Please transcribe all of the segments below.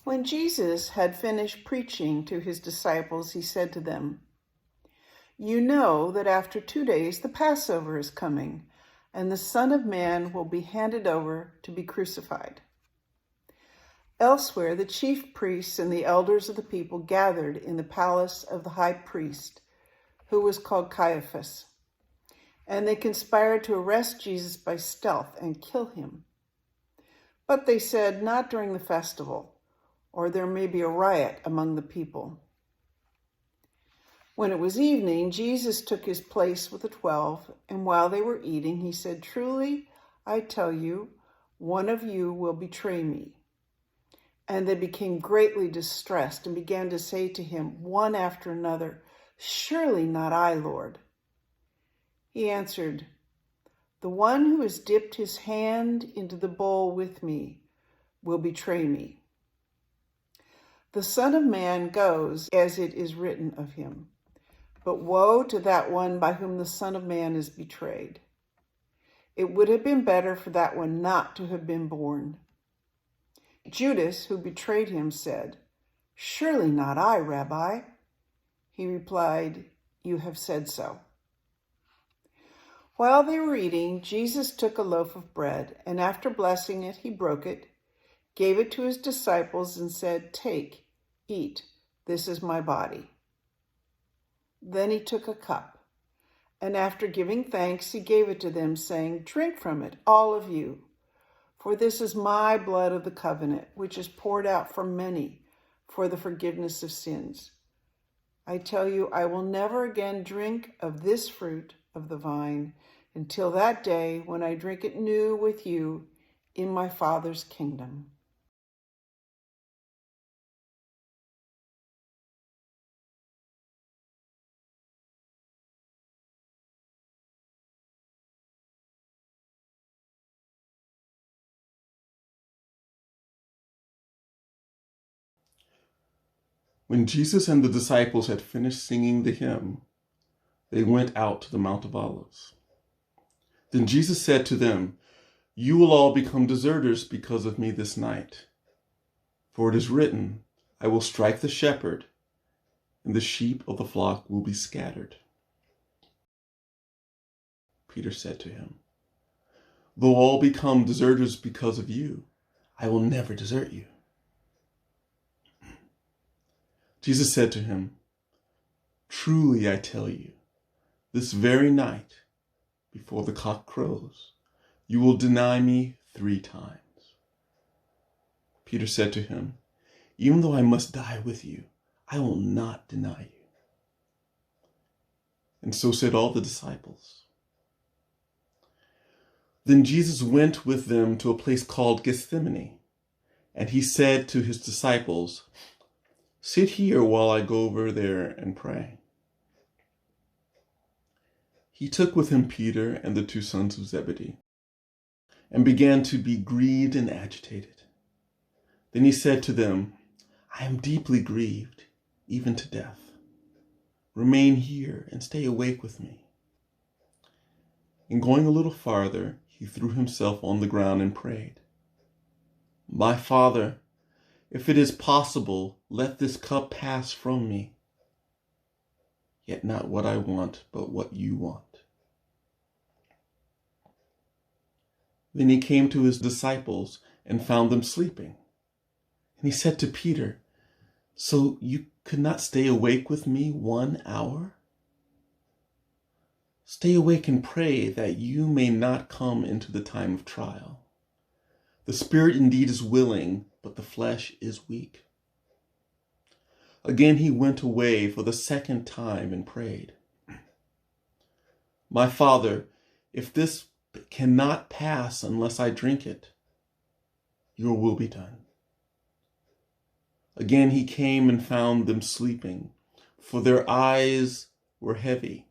When Jesus had finished preaching to his disciples, he said to them, "You know that after 2 days the Passover is coming, and the Son of Man will be handed over to be crucified." Elsewhere, the chief priests and the elders of the people gathered in the palace of the high priest, who was called Caiaphas, and they conspired to arrest Jesus by stealth and kill him. But they said, "Not during the festival, or there may be a riot among the people." When it was evening, Jesus took his place with the 12, and while they were eating, he said, "Truly, I tell you, one of you will betray me." And they became greatly distressed and began to say to him, one after another, "Surely not I, Lord." He answered, "The one who has dipped his hand into the bowl with me will betray me. The Son of Man goes as it is written of him, but woe to that one by whom the Son of Man is betrayed. It would have been better for that one not to have been born." Judas, who betrayed him, said, "Surely not I, Rabbi." He replied, "You have said so." While they were eating, Jesus took a loaf of bread, and after blessing it, he broke it, gave it to his disciples, and said, "Take, eat, this is my body." Then he took a cup, and after giving thanks, he gave it to them, saying, "Drink from it, all of you, for this is my blood of the covenant, which is poured out for many for the forgiveness of sins. I tell you, I will never again drink of this fruit of the vine until that day when I drink it new with you in my Father's kingdom." When Jesus and the disciples had finished singing the hymn, they went out to the Mount of Olives. Then Jesus said to them, "You will all become deserters because of me this night. For it is written, I will strike the shepherd, and the sheep of the flock will be scattered." Peter said to him, "Though all become deserters because of you, I will never desert you." Jesus said to him, "Truly I tell you, this very night, before the cock crows, you will deny me 3 times. Peter said to him, "Even though I must die with you, I will not deny you." And so said all the disciples. Then Jesus went with them to a place called Gethsemane, and he said to his disciples, Sit here while I go over there and pray." He took with him Peter and the 2 sons of Zebedee, and began to be grieved and agitated. Then he said to them, "I am deeply grieved, even to death. Remain here and stay awake with me." And going a little farther, he threw himself on the ground and prayed, "My Father, if it is possible, let this cup pass from me. Yet not what I want, but what you want." Then he came to his disciples and found them sleeping. And he said to Peter, "So you could not stay awake with me 1 hour? Stay awake and pray that you may not come into the time of trial. The spirit indeed is willing, but the flesh is weak." Again he went away for the 2nd time and prayed, "My Father, if this cannot pass unless I drink it, your will be done." Again he came and found them sleeping, for their eyes were heavy.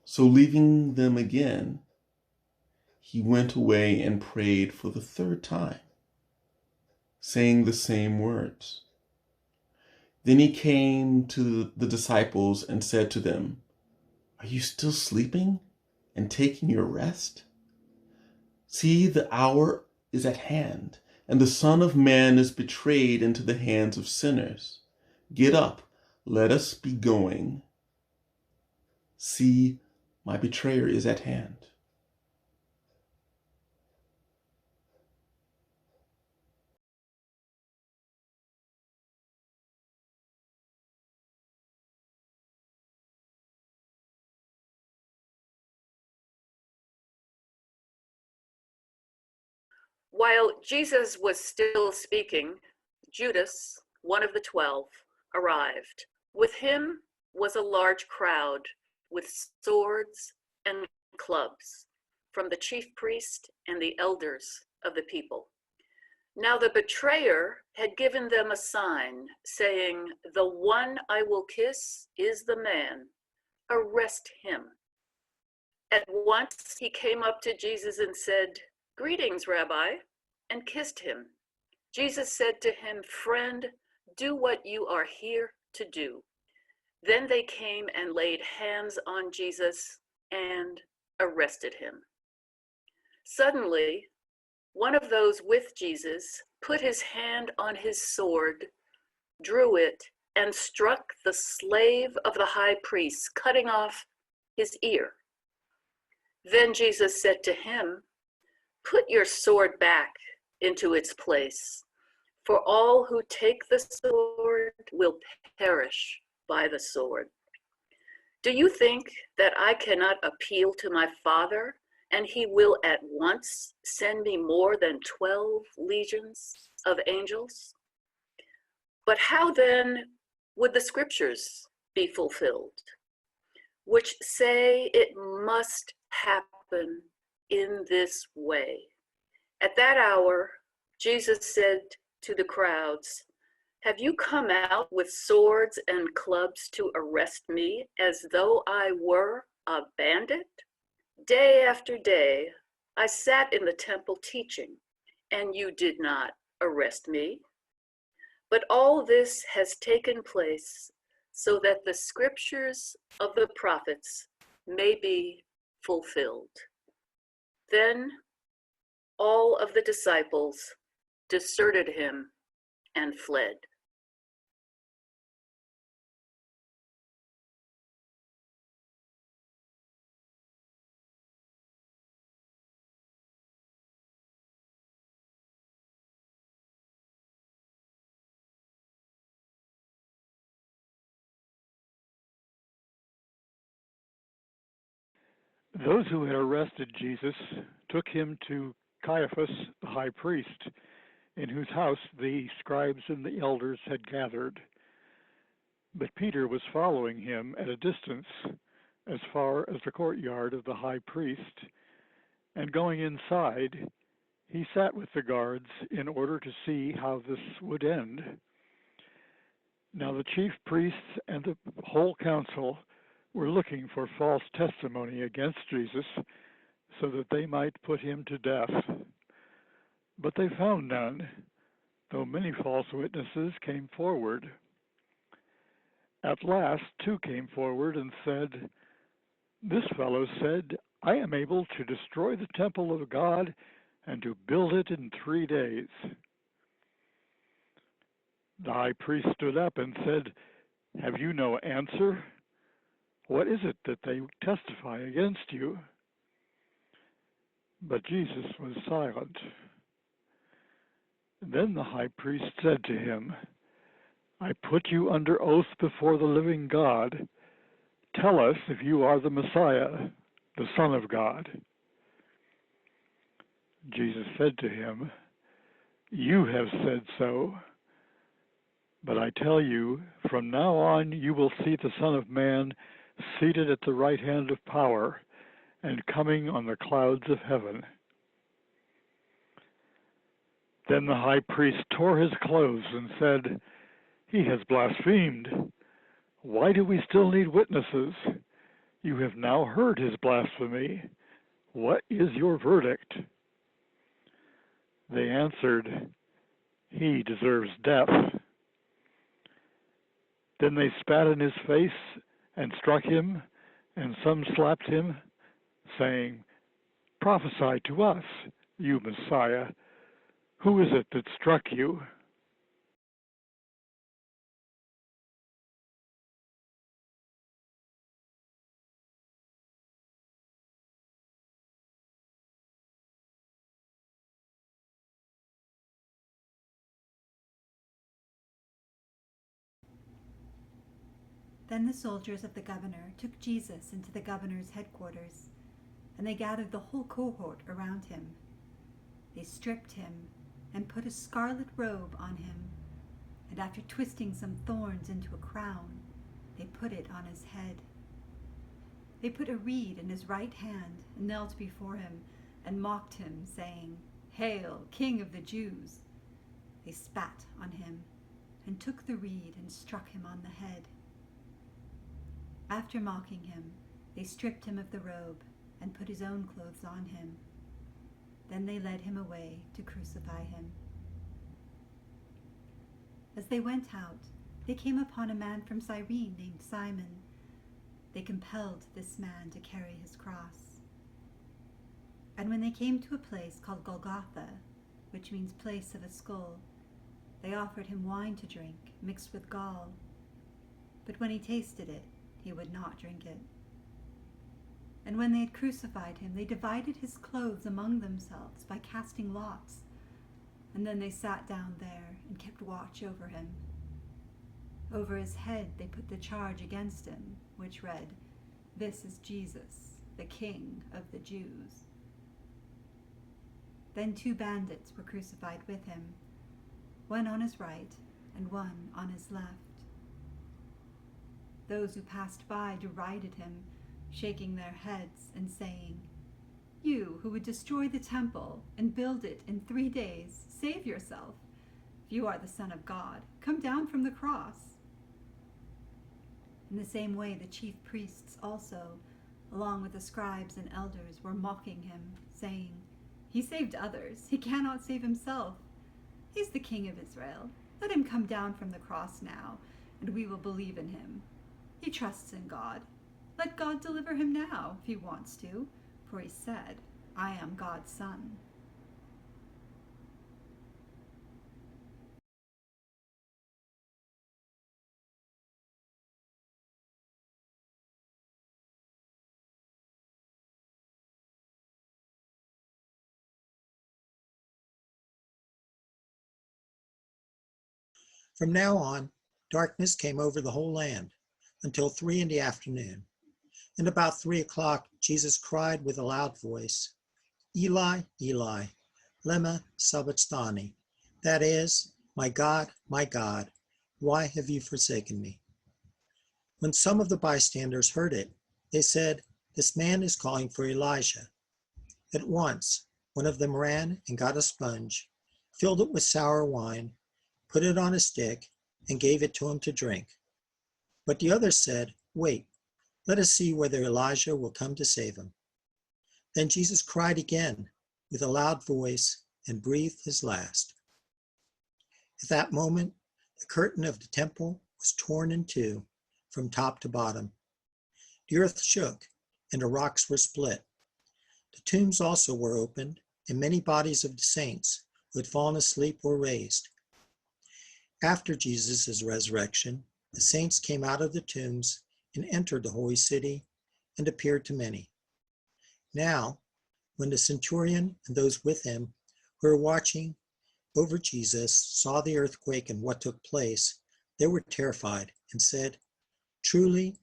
So leaving them again, he went away and prayed for the 3rd time, saying the same words. Then he came to the disciples and said to them, "Are you still sleeping and taking your rest? See, the hour is at hand, and the Son of Man is betrayed into the hands of sinners. Get up, let us be going. See, my betrayer is at hand." While Jesus was still speaking, Judas, one of the 12, arrived. With him was a large crowd with swords and clubs from the chief priest and the elders of the people. Now the betrayer had given them a sign, saying, "The one I will kiss is the man. Arrest him." At once he came up to Jesus and said, "Greetings, Rabbi," and kissed him. Jesus said to him, "Friend, do what you are here to do." Then they came and laid hands on Jesus and arrested him. Suddenly, one of those with Jesus put his hand on his sword, drew it, and struck the slave of the high priest, cutting off his ear. Then Jesus said to him, "Put your sword back into its place, for all who take the sword will perish by the sword. Do you think that I cannot appeal to my Father, and he will at once send me more than 12 legions of angels? But how then would the scriptures be fulfilled, which say it must happen in this way?" At that hour, Jesus said to the crowds, "Have you come out with swords and clubs to arrest me as though I were a bandit? Day after day, I sat in the temple teaching, and you did not arrest me. But all this has taken place so that the scriptures of the prophets may be fulfilled." Then all of the disciples deserted him and fled. Those who had arrested Jesus took him to Caiaphas, the high priest, in whose house the scribes and the elders had gathered. But Peter was following him at a distance as far as the courtyard of the high priest, and going inside, he sat with the guards in order to see how this would end. Now the chief priests and the whole council were looking for false testimony against Jesus so that they might put him to death. But they found none, though many false witnesses came forward. At last, two came forward and said, "This fellow said, 'I am able to destroy the temple of God and to build it in 3 days.'" The high priest stood up and said, "Have you no answer? What is it that they testify against you?" But Jesus was silent. Then the high priest said to him, "I put you under oath before the living God. Tell us if you are the Messiah, the Son of God." Jesus said to him, "You have said so. But I tell you, from now on you will see the Son of Man seated at the right hand of power and coming on the clouds of heaven." Then the high priest tore his clothes and said, "He has blasphemed. Why do we still need witnesses? You have now heard his blasphemy. What is your verdict?" They answered, "He deserves death." Then they spat in his face and struck him, and some slapped him, saying, "Prophesy to us, you Messiah. Who is it that struck you?" Then the soldiers of the governor took Jesus into the governor's headquarters, and they gathered the whole cohort around him. They stripped him and put a scarlet robe on him, and after twisting some thorns into a crown, they put it on his head. They put a reed in his right hand and knelt before him and mocked him, saying, "Hail, King of the Jews!" They spat on him and took the reed and struck him on the head. After mocking him, they stripped him of the robe and put his own clothes on him. Then they led him away to crucify him. As they went out, they came upon a man from Cyrene named Simon. They compelled this man to carry his cross. And when they came to a place called Golgotha, which means place of a skull, they offered him wine to drink mixed with gall. But when he tasted it, he would not drink it. And when they had crucified him, they divided his clothes among themselves by casting lots. And then they sat down there and kept watch over him. Over his head they put the charge against him, which read, "This is Jesus, the King of the Jews." Then 2 bandits were crucified with him, one on his right and one on his left. Those who passed by derided him, shaking their heads and saying, "You who would destroy the temple and build it in 3 days, save yourself. If you are the Son of God, come down from the cross." In the same way, the chief priests also, along with the scribes and elders, were mocking him, saying, "He saved others. He cannot save himself. He's the King of Israel. Let him come down from the cross now, and we will believe in him. He trusts in God. Let God deliver him now, if he wants to, for he said, 'I am God's son.'" From now on, darkness came over the whole land until 3 in the afternoon. And about 3 o'clock, Jesus cried with a loud voice, "Eli, Eli, lema sabachthani?" That is, my God, why have you forsaken me?" When some of the bystanders heard it, they said, "This man is calling for Elijah." At once, one of them ran and got a sponge, filled it with sour wine, put it on a stick, and gave it to him to drink. But the others said, "Wait, let us see whether Elijah will come to save him." Then Jesus cried again with a loud voice and breathed his last. At that moment, the curtain of the temple was torn in two from top to bottom. The earth shook and the rocks were split. The tombs also were opened, and many bodies of the saints who had fallen asleep were raised. After Jesus' resurrection, the saints came out of the tombs and entered the holy city and appeared to many. Now, when the centurion and those with him who were watching over Jesus saw the earthquake and what took place, they were terrified and said, "Truly,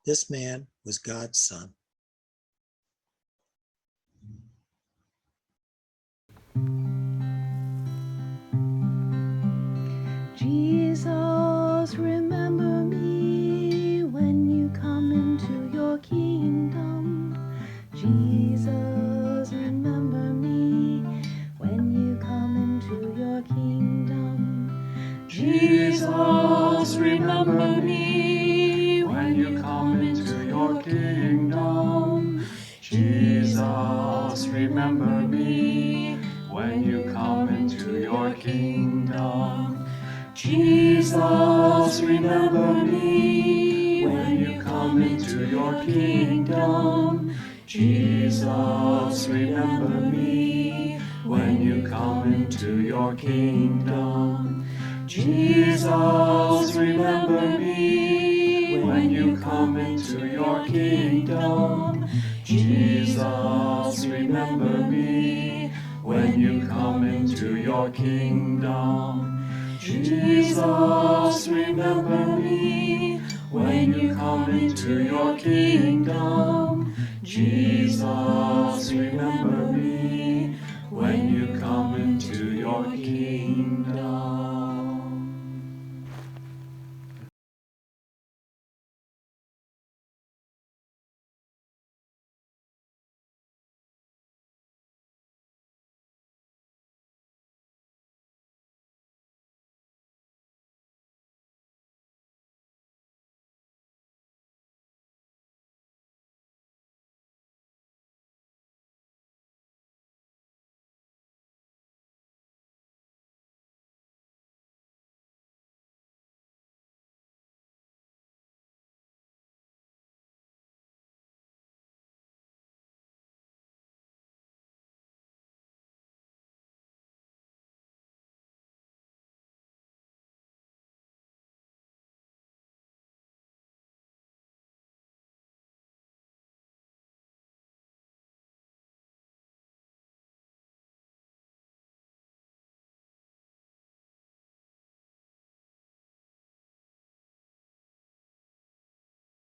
this man was God's Son." Jesus, remember me when you come into your kingdom. Jesus, remember me when you come into your kingdom. Jesus, remember me when you come into your kingdom. Jesus, remember me when you come into your kingdom. Jesus, remember me when you come into your kingdom. Jesus, remember me when you come into your kingdom. Jesus, remember me when you come into your kingdom. Jesus, remember me when you come into your kingdom. Jesus, remember me when you come into your kingdom. Jesus, remember me when you come into your kingdom.